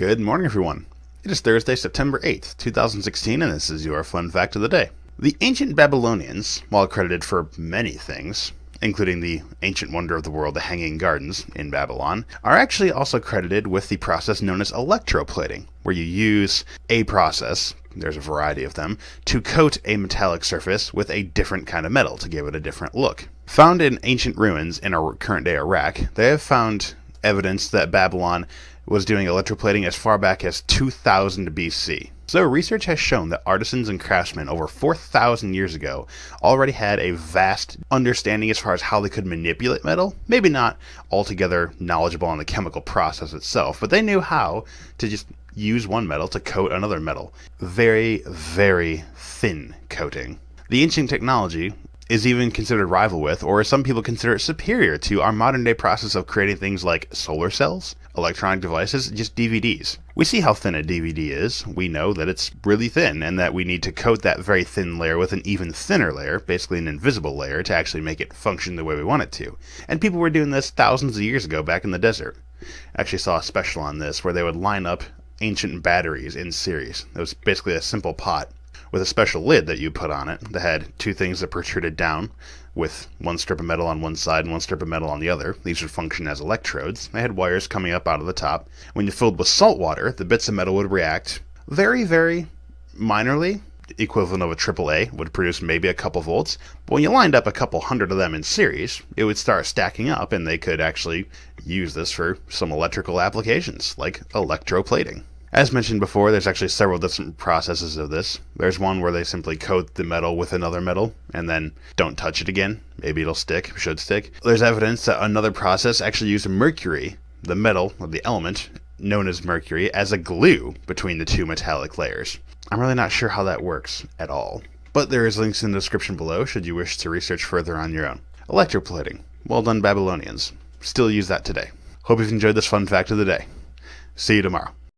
Good morning, everyone. It is Thursday, September 8th, 2016, and this is your fun fact of the day. The ancient Babylonians, while credited for many things, including the ancient wonder of the world, the Hanging Gardens in Babylon, are actually also credited with the process known as electroplating, where you use a process, there's a variety of them, to coat a metallic surface with a different kind of metal to give it a different look. Found in ancient ruins in our current-day Iraq, they have found evidence that Babylon was doing electroplating as far back as 2000 BC. So research has shown that artisans and craftsmen over 4,000 years ago already had a vast understanding as far as how they could manipulate metal. Maybe not altogether knowledgeable on the chemical process itself, but they knew how to just use one metal to coat another metal. Very, very thin coating. The ancient technology is even considered rival with, or some people consider it superior to, our modern day process of creating things like solar cells, electronic devices, just DVDs. We see how thin a DVD is. We know that it's really thin and that we need to coat that very thin layer with an even thinner layer, basically an invisible layer, to actually make it function the way we want it to. And people were doing this thousands of years ago back in the desert. I actually saw a special on this where they would line up ancient batteries in series. It was basically a simple pot with a special lid that you put on it that had two things that protruded down, with one strip of metal on one side and one strip of metal on the other. These would function as electrodes. They had wires coming up out of the top. When you filled with salt water, the bits of metal would react very, very minorly. The equivalent of a AAA would produce maybe a couple volts. But when you lined up a couple hundred of them in series, it would start stacking up, and they could actually use this for some electrical applications, like electroplating. As mentioned before, there's actually several different processes of this. There's one where they simply coat the metal with another metal and then don't touch it again. Maybe it'll stick, should stick. There's evidence that another process actually used mercury, the metal, or the element, known as mercury, as a glue between the two metallic layers. I'm really not sure how that works at all. But there is links in the description below should you wish to research further on your own. Electroplating. Well done, Babylonians. Still use that today. Hope you've enjoyed this fun fact of the day. See you tomorrow.